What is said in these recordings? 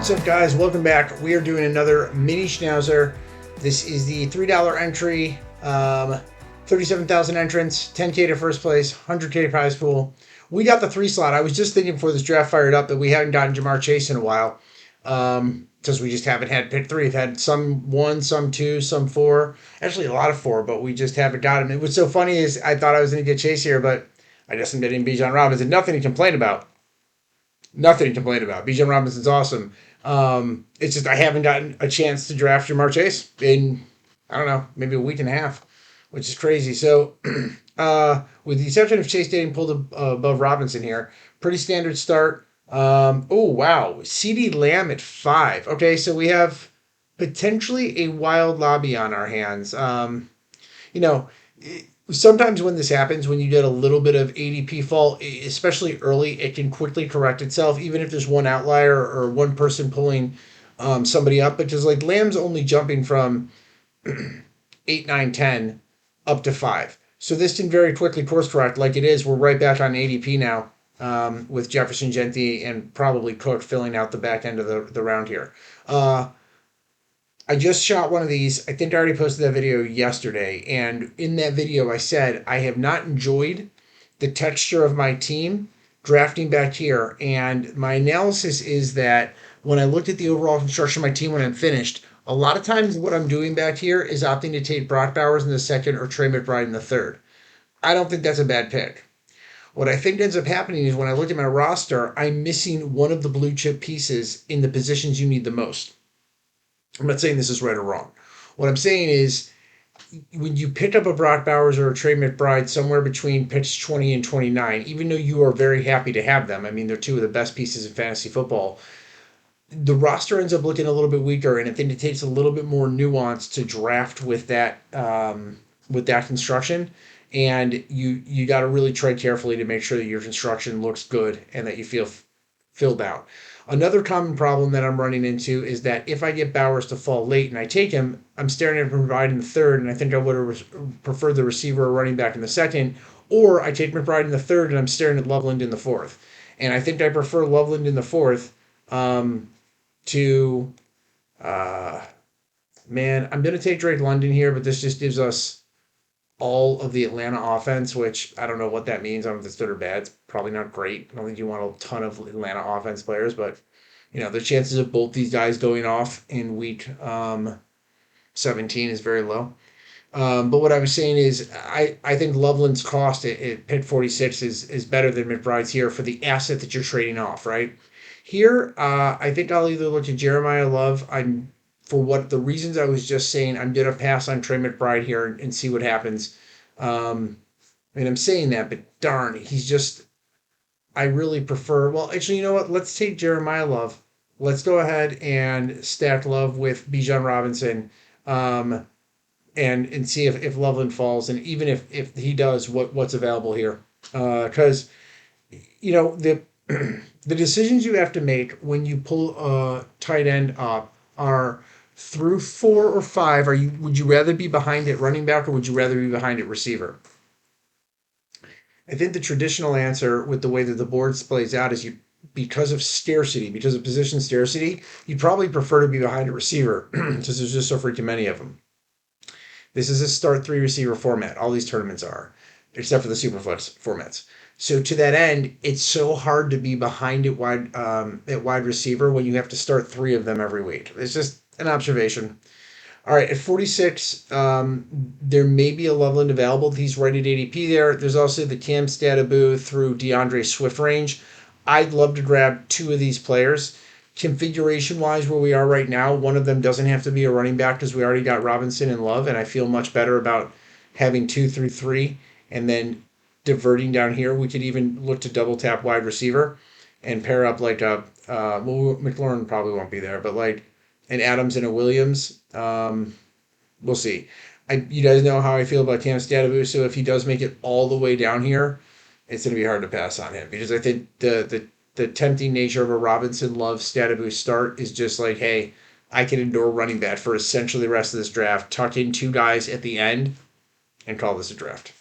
What's up, guys? Welcome back. We are doing another Mini Schnauzer. This is the $3 entry, 37,000 entrants, 10K to first place, 100K to prize pool. We got the 3 slot. I was just thinking before this draft fired up that we haven't gotten Jamar Chase in a while, because we just haven't had pick 3. We've had some 1, some 2, some 4. Actually, a lot of 4, but we just haven't got him. And what's so funny is I thought I was going to get Chase here, but I just am getting Bijan Robinson. Nothing to complain about. Nothing to complain about. Bijan Robinson's awesome. It's just I haven't gotten a chance to draft Jamar Chase in, I don't know, maybe a week and a half, which is crazy. So, with the exception of Chase getting pulled above Robinson here, pretty standard start. Oh, wow. CD Lamb at 5. Okay, so we have potentially a wild lobby on our hands. You know, sometimes when this happens, when you get a little bit of ADP fall, especially early, it can quickly correct itself, even if there's one outlier or one person pulling somebody up. Because like Lamb's only jumping from 8, 9, 10 up to 5. So this can very quickly course correct. Like it is, we're right back on ADP now, with Jefferson, Genti, and probably Cook filling out the back end of the round here. I just shot one of these. I think I already posted that video yesterday. And in that video, I said I have not enjoyed the texture of my team drafting back here. And my analysis is that when I looked at the overall construction of my team when I'm finished, a lot of times what I'm doing back here is opting to take Brock Bowers in the second or Trey McBride in the third. I don't think that's a bad pick. What I think ends up happening is when I look at my roster, I'm missing one of the blue chip pieces in the positions you need the most. I'm not saying this is right or wrong. What I'm saying is when you pick up a Brock Bowers or a Trey McBride somewhere between picks 20 and 29, even though you are very happy to have them, I mean, they're two of the best pieces in fantasy football, the roster ends up looking a little bit weaker, and I think it takes a little bit more nuance to draft with that construction. And you got to really tread carefully to make sure that your construction looks good and that you feel filled out. Another common problem that I'm running into is that if I get Bowers to fall late and I take him, I'm staring at McBride in the third, and I think I would have preferred the receiver or running back in the second, or I take McBride in the third and I'm staring at Loveland in the fourth. And I think I prefer Loveland in the fourth to, man, I'm going to take Drake London here, but this just gives us all of the Atlanta offense, which I don't know what that means. I don't know if it's good or bad. It's probably not great. I don't think you want a ton of Atlanta offense players, but the chances of both these guys going off in week 17 is very low. But what I was saying is I think Loveland's cost at pick 46 is better than McBride's here for the asset that you're trading off, right? Here, I think I'll either look at Jeremiah Love. For what the reasons I was just saying, I'm going to pass on Trey McBride here and see what happens. And I'm saying that, but darn, I really prefer, well, actually, you know what? Let's take Jeremiah Love. Let's go ahead and stack Love with Bijan Robinson, and see if Loveland falls. And even if he does, what's available here. Because, the the decisions you have to make when you pull a tight end up are through 4 or 5. Would you rather be behind at running back or would you rather be behind at receiver? I think the traditional answer with the way that the board plays out is because of scarcity, because of position scarcity, you'd probably prefer to be behind a receiver because there's just so freaking many of them. This is a start 3 receiver format. All these tournaments are, except for the Superflex formats. So to that end, it's so hard to be behind at wide receiver when you have to start 3 of them every week. It's just an observation. All right, at 46, there may be a Loveland available. He's right at ADP there. There's also the Cam Statabu through DeAndre Swift range. I'd love to grab 2 of these players. Configuration-wise, where we are right now, one of them doesn't have to be a running back because we already got Robinson and Love, and I feel much better about having 2 through 3 and then diverting down here. We could even look to double tap wide receiver and pair up like McLaurin probably won't be there, but like an Adams and a Williams. We'll see. You guys know how I feel about Cam Statabu, so if he does make it all the way down here, it's going to be hard to pass on him because I think the tempting nature of a Robinson Love Statabu start is just like, hey, I can endure running back for essentially the rest of this draft, tuck in 2 guys at the end, and call this a draft.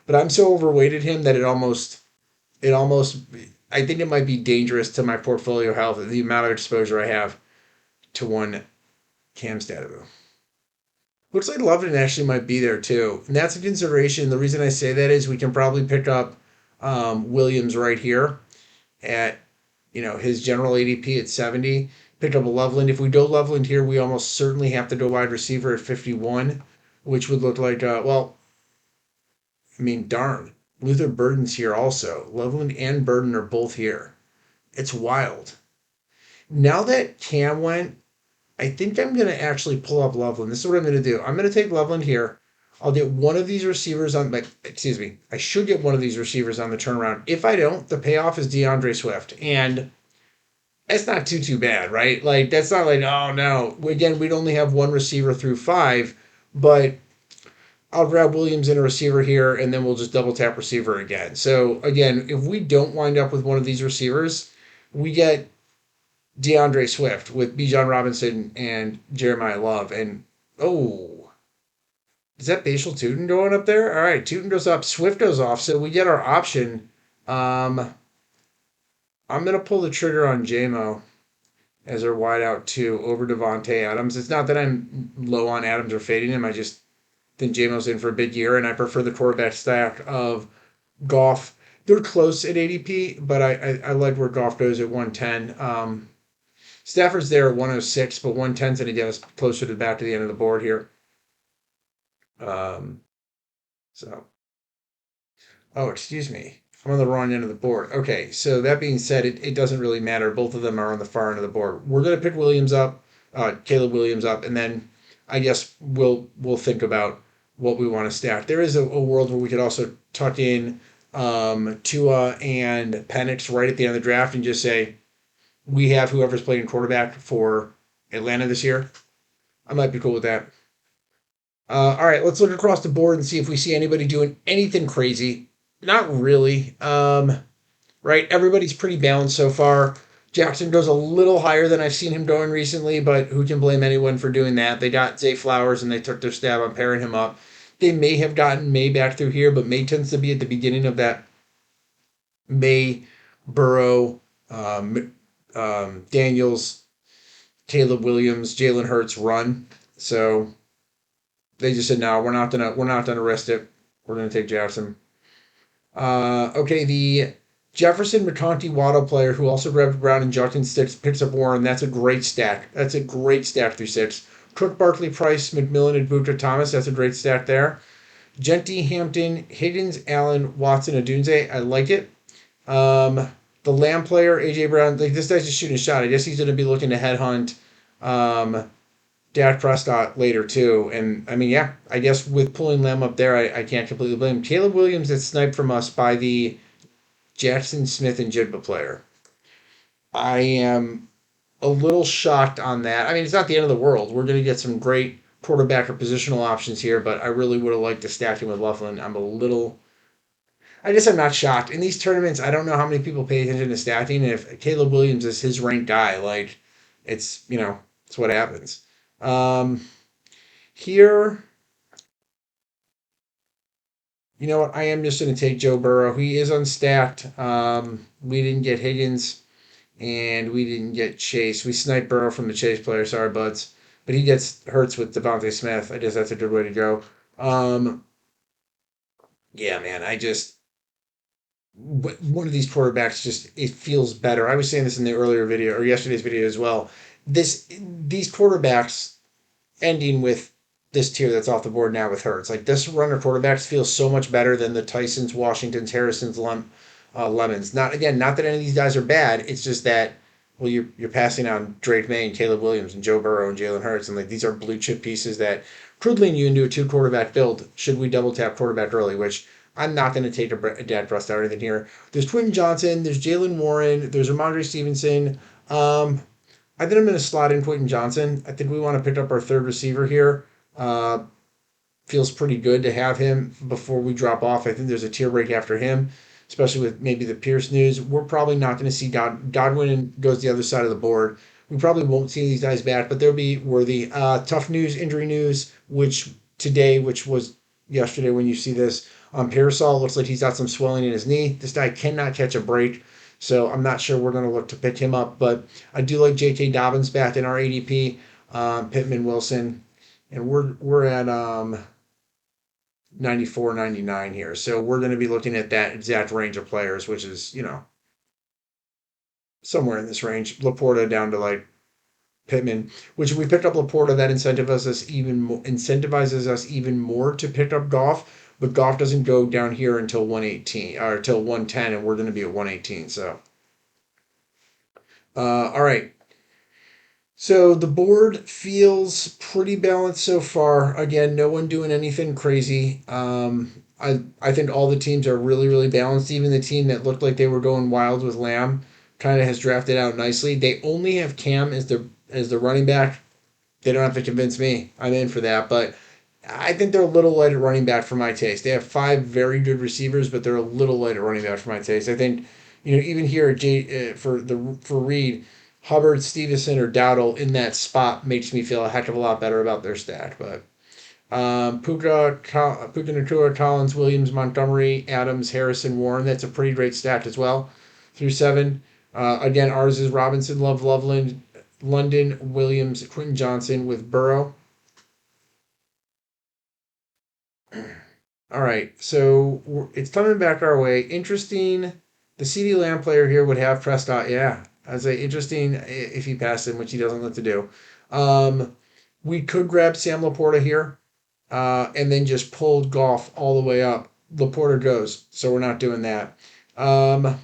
But I'm so overweighted him that it almost, I think it might be dangerous to my portfolio health, the amount of exposure I have to 1 Cam Stadabo. Looks like Loveland actually might be there too. And that's a consideration. The reason I say that is we can probably pick up Williams right here at his general ADP at 70. Pick up a Loveland. If we go Loveland here, we almost certainly have to go wide receiver at 51, which would look like I mean, darn. Luther Burden's here also. Loveland and Burden are both here. It's wild. Now that Cam went, I think I'm going to actually pull up Loveland. This is what I'm going to do. I'm going to take Loveland here. I'll get one of these receivers on my, excuse me, I should get one of these receivers on the turnaround. If I don't, the payoff is DeAndre Swift. And it's not too bad, right? Like, that's not like, oh no. Again, we'd only have one receiver through 5, but I'll grab Williams and a receiver here, and then we'll just double tap receiver again. So again, if we don't wind up with one of these receivers, we get DeAndre Swift with Bijan Robinson and Jeremiah Love. And, oh, is that Bashal Tootin going up there? All right, Tootin goes up, Swift goes off. So we get our option. I'm going to pull the trigger on JMO as our wideout 2 over Devontae Adams. It's not that I'm low on Adams or fading him. I just think JMO's in for a big year, and I prefer the quarterback stack of Goff. They're close at ADP, but I like where Goff goes at 110. Stafford's there at 106, but 110's going to get us closer to the back to the end of the board here. Um, so, oh, excuse me. I'm on the wrong end of the board. Okay, so that being said, it doesn't really matter. Both of them are on the far end of the board. We're going to pick Williams up, Caleb Williams up, and then I guess we'll think about what we want to stack. There is a world where we could also tuck in Tua and Penix right at the end of the draft and just say, we have whoever's playing quarterback for Atlanta this year. I might be cool with that. All right, let's look across the board and see if we see anybody doing anything crazy. Not really. Right, everybody's pretty balanced so far. Jackson goes a little higher than I've seen him going recently, but who can blame anyone for doing that? They got Zay Flowers and they took their stab on pairing him up. They may have gotten May back through here, but May tends to be at the beginning of that May, Burrow, Daniels, Caleb Williams, Jalen Hurts run. So they just said, no, we're not gonna risk it. We're gonna take Jackson. Okay, the Jefferson McConkey Waddle player who also grabbed Brown and Judkins sticks picks up Warren. That's a great stack. That's a great stack through 6. Cook, Barkley, Price, McMillan, and Buka Thomas. That's a great stack there. Genty, Hampton, Higgins, Allen, Watson, Adunze. I like it. The Lamb player, A.J. Brown, like this guy's just shooting a shot. I guess he's going to be looking to headhunt Dak Prescott later too. And I mean, yeah, I guess with pulling Lamb up there, I can't completely blame him. Caleb Williams is sniped from us by the Jackson Smith and Jigba player. I am a little shocked on that. I mean, it's not the end of the world. We're going to get some great quarterback or positional options here, but I really would have liked to stack him with Loughlin. I guess I'm not shocked. In these tournaments, I don't know how many people pay attention to stacking. And if Caleb Williams is his ranked guy, like, it's what happens. Here, you know what? I am just going to take Joe Burrow. He is unstacked. We didn't get Higgins, and we didn't get Chase. We sniped Burrow from the Chase player. Sorry, buds. But he gets Hurts with Devontae Smith. I guess that's a good way to go. Yeah, man. One of these quarterbacks it feels better. I was saying this in the earlier video or yesterday's video as well. These quarterbacks ending with this tier that's off the board now with Hurts. Like this run of quarterbacks feels so much better than the Tysons, Washingtons, Harrisons, Lemons. Not that any of these guys are bad. It's just that you're passing on Drake May and Caleb Williams and Joe Burrow and Jalen Hurts, and like these are blue chip pieces that could lean you into a 2 quarterback build. Should we double tap quarterback early? Which I'm not going to take a Dak Prescott or anything here. There's Quentin Johnson. There's Jalen Warren. There's Ramondre Stevenson. I think I'm going to slot in Quentin Johnson. I think we want to pick up our 3rd receiver here. Feels pretty good to have him before we drop off. I think there's a tier break after him, especially with maybe the Pierce news. We're probably not going to see Godwin goes the other side of the board. We probably won't see these guys back, but they'll be worthy. Tough news, injury news, which was yesterday when you see this. Pearsall looks like he's got some swelling in his knee. This guy cannot catch a break. So I'm not sure we're going to look to pick him up, but I do like J.K. Dobbins back in our ADP, Pittman Wilson, and we're at 94, 99 here. So we're going to be looking at that exact range of players, which is, somewhere in this range. Laporta down to like Pittman, which if we picked up Laporta, that incentivizes us even more to pick up Goff. But Goff doesn't go down here until 118 or until 110, and we're going to be at 118. So, all right. So the board feels pretty balanced so far. Again, no one doing anything crazy. I think all the teams are really really balanced. Even the team that looked like they were going wild with Lamb kind of has drafted out nicely. They only have Cam as the running back. They don't have to convince me. I'm in for that, but I think they're a little light at running back for my taste. They have five very good receivers, but they're a little light at running back for my taste. I think, even here for Reed, Hubbard, Stevenson, or Dowdle in that spot makes me feel a heck of a lot better about their stack. But Puka Nakua, Collins, Williams, Montgomery, Adams, Harrison, Warren. That's a pretty great stack as well, through seven. Again, ours is Robinson, Love, Loveland, London, Williams, Quentin Johnson with Burrow. All right, so it's coming back our way. Interesting. The CD Lamb player here would have Prescott. Yeah, I'd say interesting if he passed him, which he doesn't like to do. Um, we could grab Sam Laporta here, and then just pull Golf all the way up. Laporta goes, so we're not doing that. Um,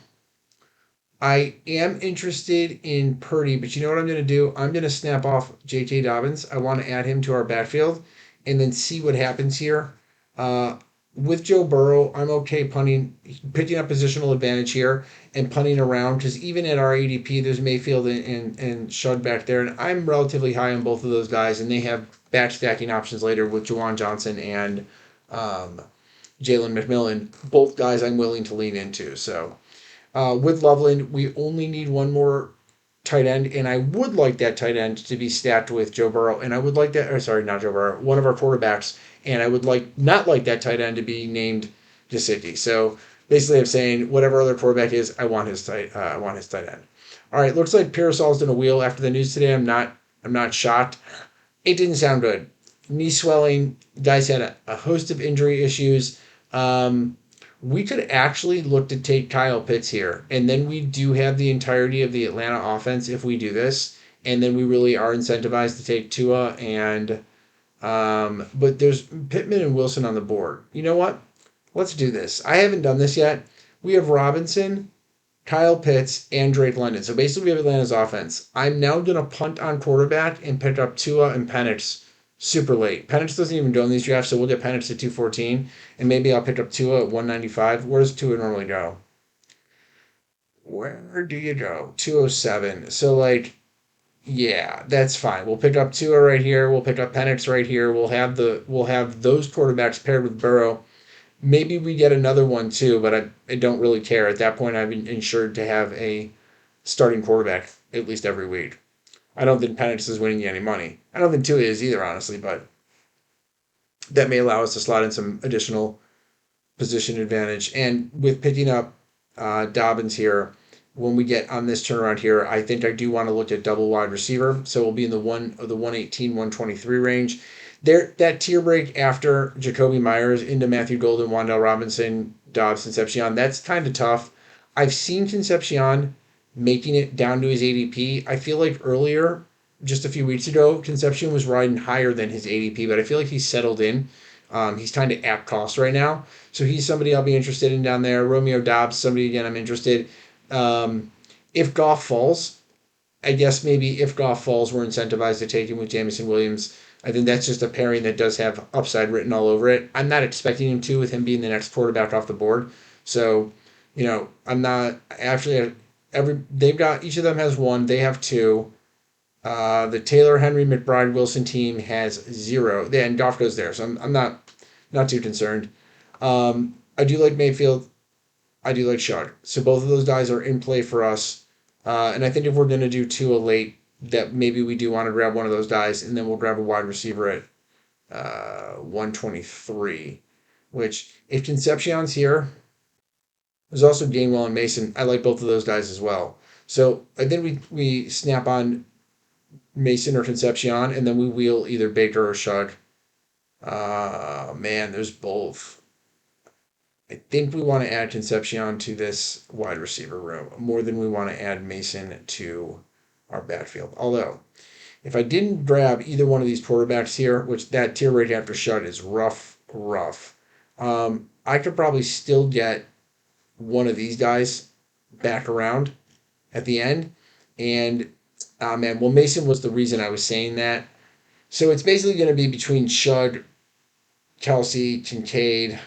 I am interested in Purdy, but you know what I'm going to do? I'm going to snap off J.K. Dobbins. I want to add him to our backfield and then see what happens here. Uh, with Joe Burrow, I'm okay picking up positional advantage here and punting around because even at our ADP, there's Mayfield and Shug back there, and I'm relatively high on both of those guys, and they have back stacking options later with Juwan Johnson and um, Jalen McMillan, both guys I'm willing to lean into. So. With Loveland, we only need one more tight end, and I would like that tight end to be stacked with Joe Burrow, and I would like that, or sorry, not Joe Burrow, one of our quarterbacks, and I would not like that tight end to be named Gesicki. So basically, I'm saying whatever other quarterback is, I want his tight end. All right, looks like Parasol's in a wheel after the news today. I'm not shocked. It didn't sound good. Knee swelling. Guys had a host of injury issues. Um, we could actually look to take Kyle Pitts here, and then we do have the entirety of the Atlanta offense if we do this, and then we really are incentivized to take Tua and but there's Pittman and Wilson on the board. You know what? Let's do this. I haven't done this yet. We have Robinson, Kyle Pitts, and Drake London. So basically, we have Atlanta's offense. I'm now going to punt on quarterback and pick up Tua and Penix super late. Penix doesn't even go in these drafts, so we'll get Penix at 214, and maybe I'll pick up Tua at 195. Where does Tua normally go? Where do you go? 207. So, yeah, that's fine. We'll pick up Tua right here. We'll pick up Penix right here. We'll have those quarterbacks paired with Burrow. Maybe we get another one too, but I don't really care. At that point, I've been insured to have a starting quarterback at least every week. I don't think Penix is winning you any money. I don't think Tua is either, honestly, but that may allow us to slot in some additional position advantage. And with picking up Dobbins here, when we get on this turnaround here, I think I do want to look at double wide receiver. So we'll be in the 118, 123 range. There, that tier break after Jacoby Myers into Matthew Golden, Wandale Robinson, Dobbs, Concepcion, that's kind of tough. I've seen Concepcion making it down to his ADP. I feel like earlier, just a few weeks ago, Concepcion was riding higher than his ADP, but I feel like he's settled in. He's kind of at cost right now. So he's somebody I'll be interested in down there. Romeo Dobbs, somebody again I'm interested. Um, if Goff falls, I guess maybe if Goff falls, we're incentivized to take him with Jameson Williams. I think that's just a pairing that does have upside written all over it. I'm not expecting him to with him being the next quarterback off the board. So, I'm not actually they've got each of them has one. They have two. The Taylor Henry McBride Wilson team has zero. And Goff goes there, so I'm not too concerned. I do like Mayfield. I do like Shug. So both of those guys are in play for us. And I think if we're going to do Tua late, that maybe we do want to grab one of those guys, and then we'll grab a wide receiver at 123. Which, if Concepcion's here, There's also Gainwell and Mason. I like both of those guys as well. So I think we snap on Mason or Concepcion, and then we wheel either Baker or Shug. Man, there's both. I think we want to add Concepcion to this wide receiver room more than we want to add Mason to our backfield. Although, if I didn't grab either one of these quarterbacks here, which that tier right after Shug is rough, rough, I could probably still get one of these guys back around at the end. And man, well, Mason was the reason I was saying that. So it's basically going to be between Shug, Kelsey, Kincaid,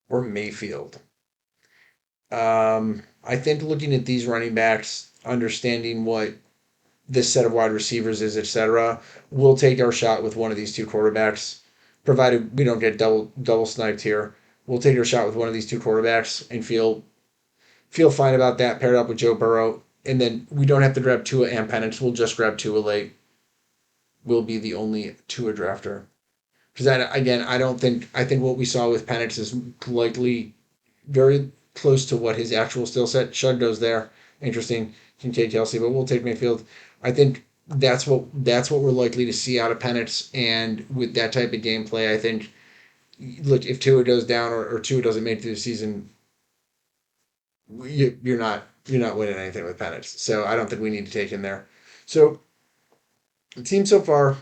or Mayfield. I think looking at these running backs, understanding what this set of wide receivers is, etc., we'll take our shot with one of these two quarterbacks, provided we don't get double sniped here. We'll take our shot with one of these two quarterbacks and feel fine about that paired up with Joe Burrow. And then we don't have to grab Tua and Penix. We'll just grab Tua late. We'll be the only Tua drafter. Because again, I think what we saw with Penix is likely very close to what his actual skill set. Shug goes there. Interesting. Kincaid, Kelsey, but we'll take Mayfield. I think that's what we're likely to see out of Penix. And with that type of gameplay, I think look, if Tua goes down or Tua doesn't make it through the season, you're not winning anything with Penix. So I don't think we need to take him there. So the team so far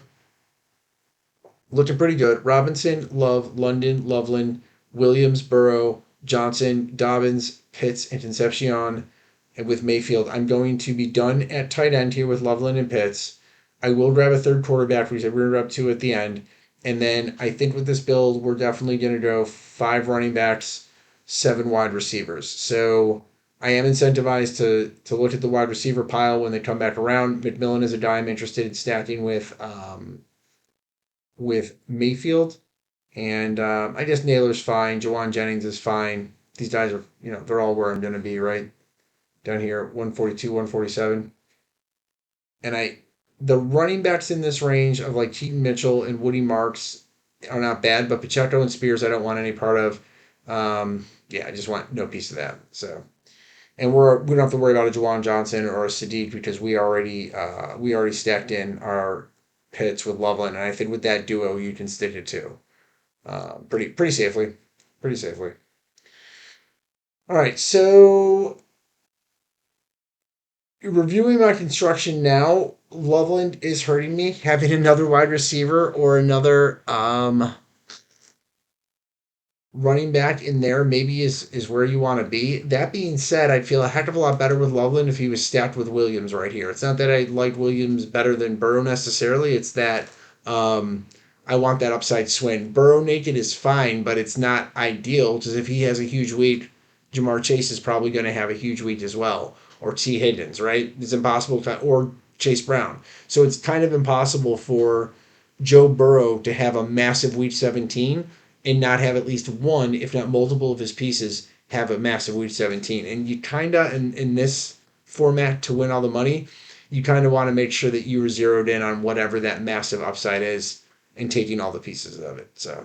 looking pretty good. Robinson, Love, London, Loveland, Williams, Burrow, Johnson, Dobbins, Pitts, and Concepcion. And with Mayfield, I'm going to be done at tight end here with Loveland and Pitts. I will grab a third quarterback. We said we're going to grab two at the end. And then I think with this build, we're definitely going to go 5 running backs, 7 wide receivers. So I am incentivized to look at the wide receiver pile when they come back around. McMillan is a guy I'm interested in stacking with Mayfield. And I guess Naylor's fine. Jawan Jennings is fine. These guys are, they're all where I'm going to be, right? Down here, 142, 147. And the running backs in this range of like Keaton Mitchell and Woody Marks are not bad, but Pacheco and Spears I don't want any part of. Yeah, I just want no piece of that. So, and we don't have to worry about a Jawan Johnson or a Sadiq because we already stacked in our pits with Loveland, and I think with that duo you can stick it to pretty safely, pretty safely. All right, so reviewing my construction now, Loveland is hurting me. Having another wide receiver or another running back in there maybe is where you want to be. That being said, I'd feel a heck of a lot better with Loveland if he was stacked with Williams right here. It's not that I like Williams better than Burrow necessarily. It's that I want that upside swing. Burrow naked is fine, but it's not ideal because if he has a huge week, Jamar Chase is probably going to have a huge week as well. Or T. Higgins, right? It's impossible. Or Chase Brown. So it's kind of impossible for Joe Burrow to have a massive week 17 and not have at least one, if not multiple of his pieces have a massive week 17. And you kind of, in this format to win all the money, you kind of want to make sure that you were zeroed in on whatever that massive upside is and taking all the pieces of it. So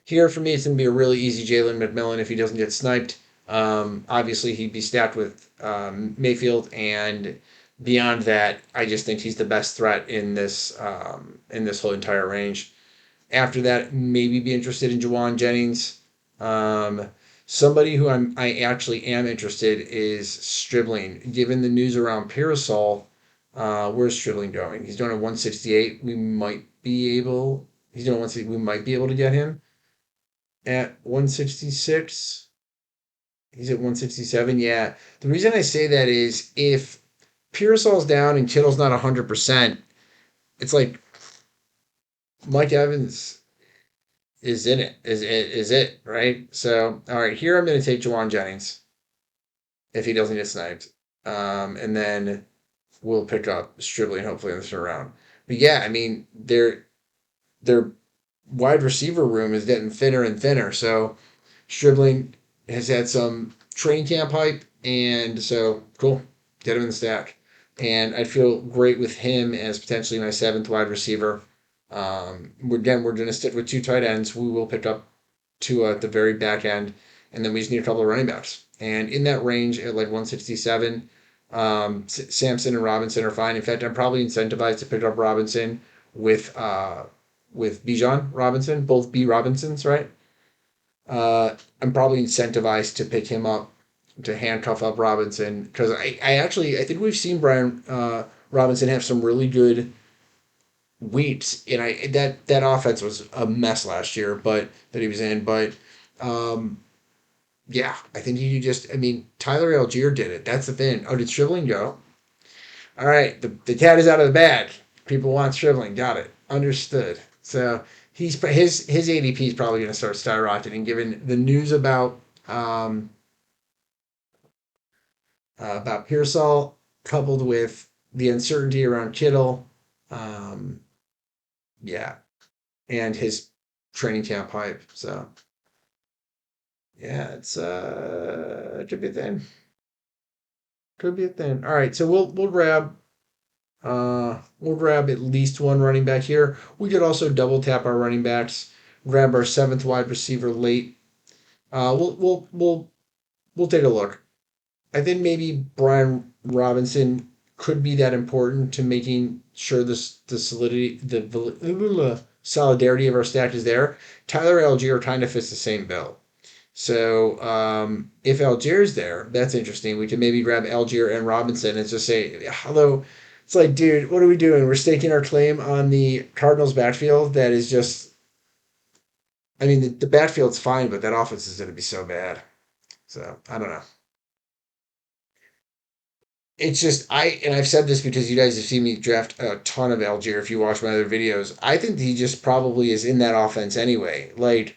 here for me, it's going to be a really easy Jalen McMillan if he doesn't get sniped. Obviously, he'd be stacked with Mayfield, and beyond that, I just think he's the best threat in this whole entire range. After that, maybe be interested in Jawan Jennings. Um, Somebody who I actually am interested is Stribling. Given the news around Parasol, where's Stribling going? He's doing a 168. He's doing 160. We might be able to get him at 166. He's at 167. Yeah. The reason I say that is if Parasol's down and Kittle's not 100%, it's like Mike Evans is in it. Is it, right? So, all right, here I'm going to take Jawan Jennings if he doesn't get sniped. And then we'll pick up Stribling hopefully in the third round. But yeah, I mean, their wide receiver room is getting thinner and thinner. So Stribling has had some training camp hype, and so cool. Get him in the stack. And I feel great with him as potentially my 7th wide receiver. We're going to stick with 2 tight ends. We will pick up Tua at the very back end, and then we just need a couple of running backs. And in that range at like 167, Sampson and Robinson are fine. In fact, I'm probably incentivized to pick up Robinson with Bijan Robinson, both B Robinsons, right? I'm probably incentivized to pick him up to handcuff up Robinson because I think we've seen Brian Robinson have some really good weeks, and that offense was a mess last year, but that he was in, but um, yeah, I think you just I mean Tyler Algier did it. That's the thing. Oh, did Shriveling go? All right, the cat is out of the bag. People want Shriveling. Got it. Understood. So his ADP is probably going to start skyrocketing given the news about Pearsall coupled with the uncertainty around Kittle. Um, yeah, and his training camp hype. So yeah, it could be a thing. Could be a thing. All right, so we'll grab at least one running back here. We could also double tap our running backs, grab our seventh wide receiver late. We'll take a look. I think maybe Brian Robinson could be that important to making sure the solidity, the solidarity of our stack is there. Tyler Algier kind of fits the same bill. So if Algier's there, that's interesting. We can maybe grab Algier and Robinson and just say, hello. It's like, dude, what are we doing? We're staking our claim on the Cardinals backfield. That is just, I mean, the backfield's fine, but that offense is going to be so bad. So I don't know. It's just and I've said this because you guys have seen me draft a ton of Algier. If you watch my other videos, I think he just probably is in that offense anyway. Like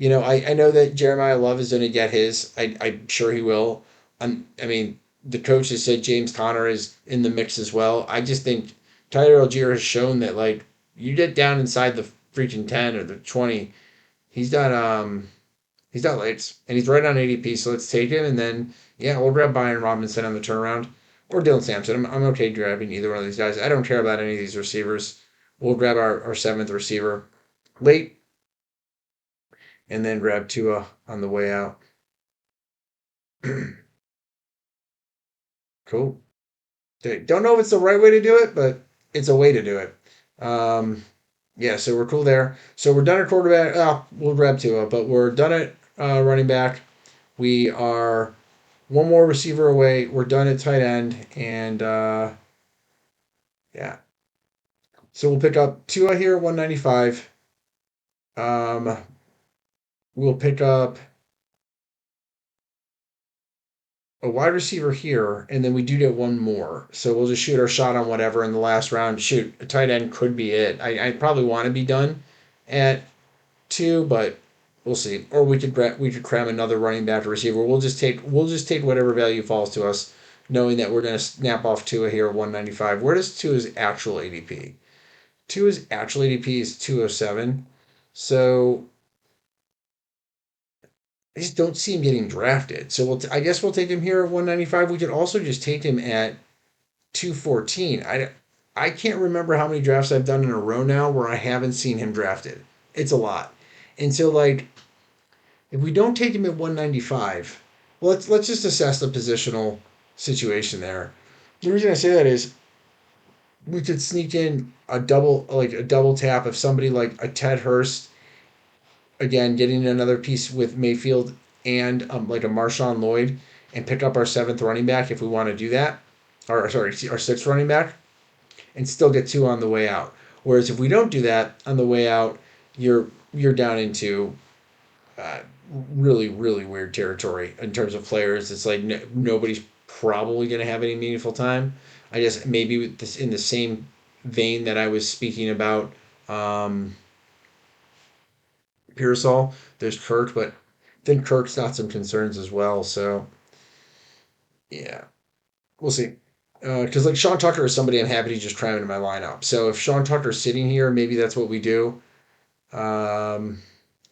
I know that Jeremiah Love is going to get his. I'm sure he will. I mean, the coach has said James Conner is in the mix as well. I just think Tyler Algier has shown that, like, you get down inside the freaking 10 or the 20, he's got he's got legs and he's right on ADP. So let's take him and then yeah, we'll grab Brian Robinson on the turnaround or Dylan Sampson. I'm okay grabbing either one of these guys. I don't care about any of these receivers. We'll grab our seventh receiver late and then grab Tua on the way out. Cool. Okay, don't know if it's the right way to do it, but it's a way to do it. Um, yeah, so we're cool there. So we're done at quarterback. Oh, we'll grab Tua, but we're done at running back. We are one more receiver away. We're done at tight end, and yeah. So we'll pick up Tua here, 195. Um, we'll pick up a wide receiver here, and then we do get one more. So we'll just shoot our shot on whatever in the last round. Shoot, a tight end could be it. I probably want to be done at two, but we'll see. Or we could cram another running back or receiver. We'll just take whatever value falls to us, knowing that we're gonna snap off Tua here at 195. Where does Tua's actual ADP? Tua's actual ADP is 207. So I just don't see him getting drafted. So I guess we'll take him here at 195. We could also just take him at 214. I can't remember how many drafts I've done in a row now where I haven't seen him drafted. It's a lot. And so like if we don't take him at 195, well, let's just assess the positional situation there. The reason I say that is we could sneak in a double tap of somebody like a Ted Hurst, again getting another piece with Mayfield and like a Marshawn Lloyd, and pick up our seventh running back if we want to do that, or sorry, our sixth running back, and still get two on the way out. Whereas if we don't do that on the way out, you're down into uh, really really weird territory in terms of players. It's like nobody's probably going to have any meaningful time. I guess maybe with this in the same vein that I was speaking about um, Pearsall. There's Kirk, but I think Kirk's got some concerns as well. So yeah, we'll see. Because like Sean Tucker is somebody I'm happy to just cram into my lineup. So if Sean Tucker's sitting here, maybe that's what we do. Um,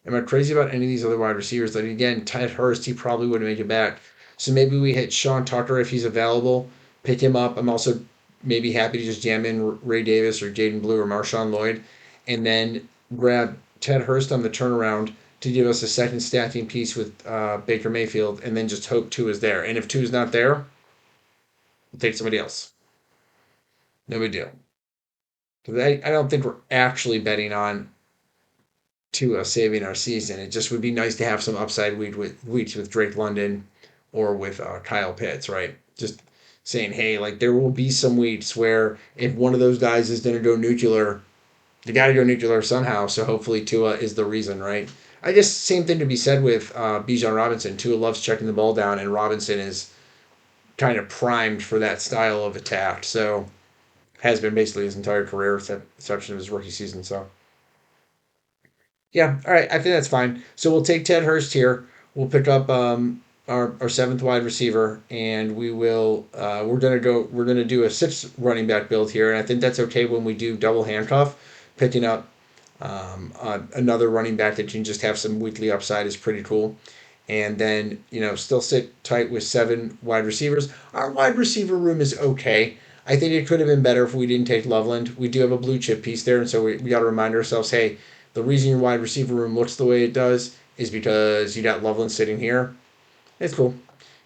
Am I crazy about any of these other wide receivers? Like again, Ted Hurst, he probably wouldn't make it back. So maybe we hit Sean Tucker if he's available, pick him up. I'm also maybe happy to just jam in Ray Davis or Jaden Blue or Marshawn Lloyd, and then grab Ted Hurst on the turnaround to give us a second stacking piece with Baker Mayfield, and then just hope two is there. And if two is not there, we'll take somebody else. No big deal. I don't think we're actually betting on Tua saving our season. It just would be nice to have some upside weeks with Drake London or with Kyle Pitts, right? Just saying, hey, like there will be some weeks where if one of those guys is going to go nuclear, they got to go nuclear somehow. So hopefully Tua is the reason, right? I guess same thing to be said with Bijan Robinson. Tua loves checking the ball down, and Robinson is kind of primed for that style of attack. So has been basically his entire career, with the exception of his rookie season. So yeah, all right. I think that's fine. So we'll take Ted Hurst here. We'll pick up our seventh wide receiver, and we're gonna do a six running back build here, and I think that's okay when we do double handcuff. Picking up another running back that you can just have some weekly upside is pretty cool. And then still sit tight with seven wide receivers. Our wide receiver room is okay. I think it could have been better if we didn't take Loveland. We do have a blue chip piece there, and so we got to remind ourselves, hey, the reason your wide receiver room looks the way it does is because you got Loveland sitting here. It's cool.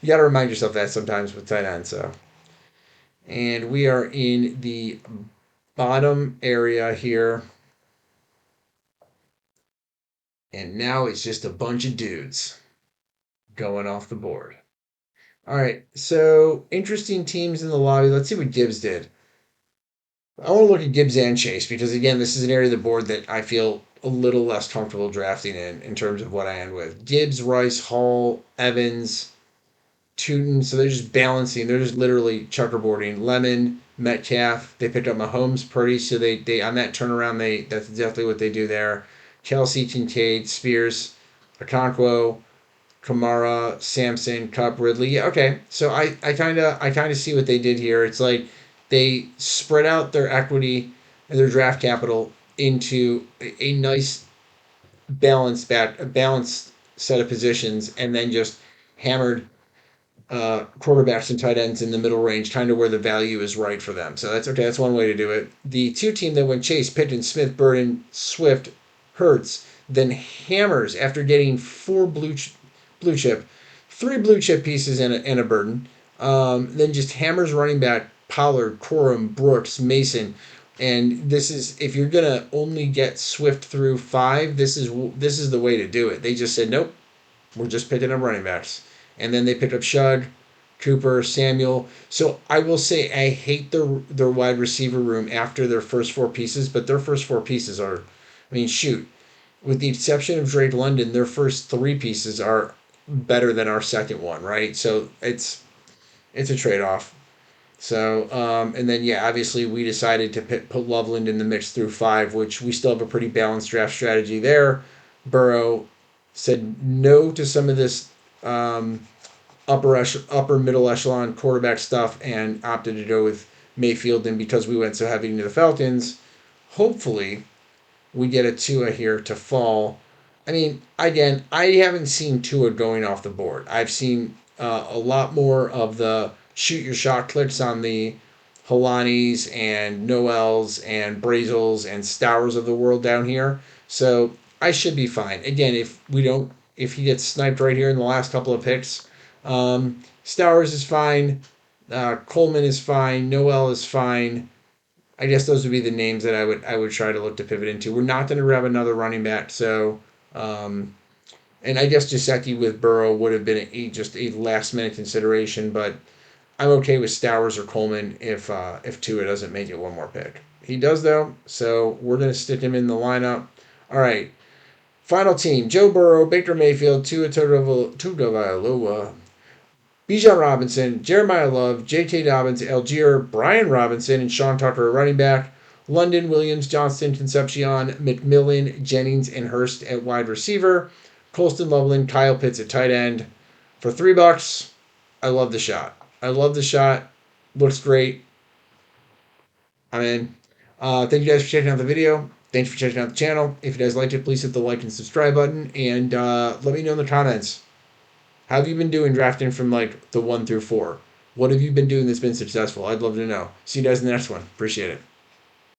You got to remind yourself that sometimes with tight end. So, and we are in the bottom area here, and now it's just a bunch of dudes going off the board. All right, so interesting teams in the lobby. Let's see what Gibbs did. I want to look at Gibbs and Chase because again, this is an area of the board that I feel a little less comfortable drafting in terms of what I end with. Gibbs, Rice, Hall, Evans, Tootin. So they're just balancing. They're just literally checkerboarding. Lemon, Metcalf. They picked up Mahomes, Purdy. So they on that turnaround, that's exactly what they do there. Kelsey, Kincaid, Spears, Okonkwo, Kamara, Samson, Cup, Ridley. Yeah, okay. So I kind of see what they did here. It's like they spread out their equity and their draft capital into a nice a balanced set of positions, and then just hammered quarterbacks and tight ends in the middle range, kind of where the value is right for them. So that's okay. That's one way to do it. The two team that went Chase, Pittman, Smith, Burden, Swift, Hurts, then hammers after getting four blue chip, three blue chip pieces and a Burden. Then just hammers running back Pollard, Corum, Brooks, Mason. And this is if you're gonna only get Swift through five, this is the way to do it. They just said nope, we're just picking up running backs. And then they picked up Shug, Cooper, Samuel. So I will say I hate their wide receiver room after their first four pieces, but their first four pieces are, I mean, shoot, with the exception of Drake London, their first three pieces are better than our second one, right? So it's a trade off. So and then yeah, obviously we decided to put Loveland in the mix through five, which we still have a pretty balanced draft strategy there. Burrow said no to some of this upper middle echelon quarterback stuff and opted to go with Mayfield. And because we went so heavy into the Falcons, hopefully we get a Tua here to fall. I mean, again, I haven't seen Tua going off the board. I've seen a lot more of the shoot your shot clicks on the Halanis and Noels and Brazils and Stowers of the world down here. So I should be fine. Again, if he gets sniped right here in the last couple of picks, Stowers is fine. Coleman is fine. Noel is fine. I guess those would be the names that I would try to look to pivot into. We're not going to grab another running back, so and I guess Gesicki with Burrow would have been just a last minute consideration, but I'm okay with Stowers or Coleman if Tua doesn't make it one more pick. He does though, so we're going to stick him in the lineup. All right, final team: Joe Burrow, Baker Mayfield, Tua Tagovailoa, Bijan Robinson, Jeremiah Love, J.K. Dobbins, Algier, Brian Robinson, and Sean Tucker at running back. London, Williams, Johnston, Concepcion, McMillan, Jennings, and Hurst at wide receiver. Colston, Loveland, Kyle Pitts at tight end. For $3, I love the shot. I love the shot. Looks great. I'm in. Thank you guys for checking out the video. Thanks for checking out the channel. If you guys liked it, please hit the like and subscribe button. And let me know in the comments. How have you been doing drafting from like the 1 through 4? What have you been doing that's been successful? I'd love to know. See you guys in the next one. Appreciate it.